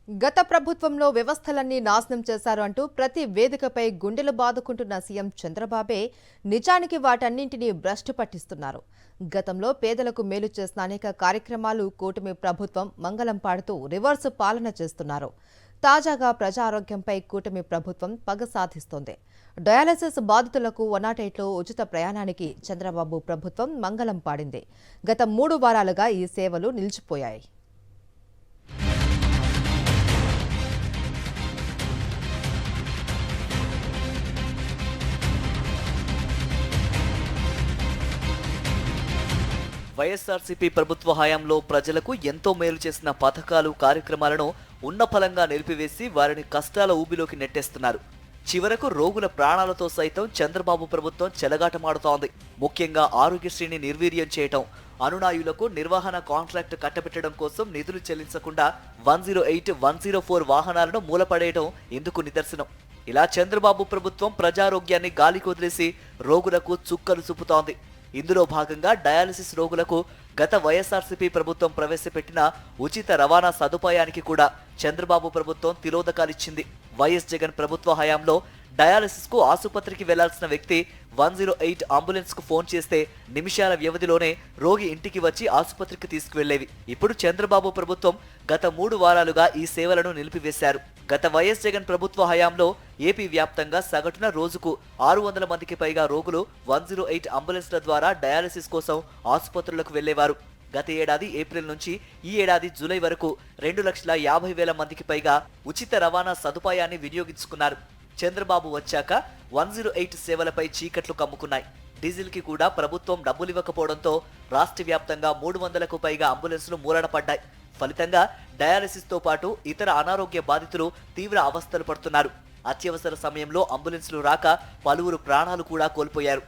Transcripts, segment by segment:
గత ప్రభుత్వంలో వ్యవస్థలన్నీ నాశనం చేశారు అంటూ ప్రతి వేదికపై గుండెలు బాదుకుంటున్న సీఎం చంద్రబాబే నిజానికి వాటన్నింటినీ భ్రష్టు పట్టిస్తున్నారు. గతంలో పేదలకు మేలు చేసిన అనేక కార్యక్రమాలు కూటమి ప్రభుత్వం మంగళం పాడుతూ రివర్స్ పాలన చేస్తున్నారు. తాజాగా ప్రజా ఆరోగ్యంపై కూటమి ప్రభుత్వం పగ సాధిస్తోంది. డయాలసిస్ బాధితులకు 108లో ఉచిత ప్రయాణానికి చంద్రబాబు ప్రభుత్వం మంగళం పాడింది. గత 3 వారాలుగా ఈ సేవలు నిలిచిపోయాయి. వైఎస్ఆర్సీపీ ప్రభుత్వ హయాంలో ప్రజలకు ఎంతో మేలు చేసిన పథకాలు కార్యక్రమాలను ఉన్నఫలంగా నిలిపివేసి వారిని కష్టాల ఊబిలోకి నెట్టేస్తున్నారు. చివరకు రోగుల ప్రాణాలతో సైతం చంద్రబాబు ప్రభుత్వం చెలగాటమాడుతోంది. ముఖ్యంగా ఆరోగ్యశ్రీని నిర్వీర్యం చేయటం, అనునాయులకు నిర్వహణ కాంట్రాక్ట్ కట్టబెట్టడం కోసం నిధులు చెల్లించకుండా 108, 104 వాహనాలను మూలపడేయడం ఇందుకు నిదర్శనం. ఇలా చంద్రబాబు ప్రభుత్వం ప్రజారోగ్యాన్ని గాలికి వదిలేసి రోగులకు చుక్కలు చూపుతోంది. ఇందులో భాగంగా డయాలసిస్ రోగులకు గత వైఎస్ఆర్సీపీ ప్రభుత్వం ప్రవేశపెట్టిన ఉచిత రవాణా సదుపాయానికి కూడా చంద్రబాబు ప్రభుత్వం తిలోదకాలిచ్చింది. వైఎస్ జగన్ ప్రభుత్వ హయాంలో డయాలసిస్ కు ఆసుపత్రికి వెళ్లాల్సిన వ్యక్తి 108 అంబులెన్స్ కు ఫోన్ చేస్తే నిమిషాల వ్యవధిలోనే రోగి ఇంటికి వచ్చి ఆసుపత్రికి తీసుకువెళ్లేవి. ఇప్పుడు చంద్రబాబు ప్రభుత్వం గత 3 వారాలుగా ఈ సేవలను నిలిపివేశారు. గత వైఎస్ జగన్ ప్రభుత్వ హయాంలో ఏపీ వ్యాప్తంగా సగటున రోజుకు 600 మందికి పైగా రోగులు 108 అంబులెన్స్ల ద్వారా డయాలసిస్ కోసం ఆసుపత్రులకు వెళ్లేవారు. గత ఏడాది ఏప్రిల్ నుంచి ఈ ఏడాది జూలై వరకు 2,50,000 మందికి పైగా ఉచిత రవాణా సదుపాయాన్ని వినియోగించుకున్నారు. చంద్రబాబు వచ్చాక 108 సేవలపై చీకట్లు కమ్ముకున్నాయి. డీజిల్ కి కూడా ప్రభుత్వం డబ్బులివ్వకపోవడంతో రాష్ట్ర వ్యాప్తంగా 300కు పైగా అంబులెన్సులు మూలన పడ్డాయి. ఫలితంగా డయాలసిస్ తో పాటు ఇతర అనారోగ్య బాధితులు తీవ్ర అవస్థలు పడుతున్నారు. అత్యవసర సమయంలో అంబులెన్సులు రాక పలువురు ప్రాణాలు కూడా కోల్పోయారు.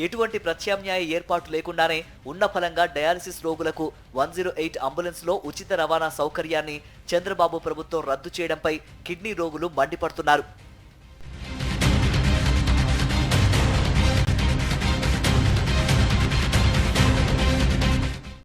ఎటువంటి ప్రత్యామ్నాయ ఏర్పాటు లేకుండానే ఉన్న ఫలంగా డయాలసిస్ రోగులకు 108 అంబులెన్స్లో ఉచిత రవాణా సౌకర్యాన్ని చంద్రబాబు ప్రభుత్వం రద్దు చేయడంపై కిడ్నీ రోగులు మండిపడుతున్నారు.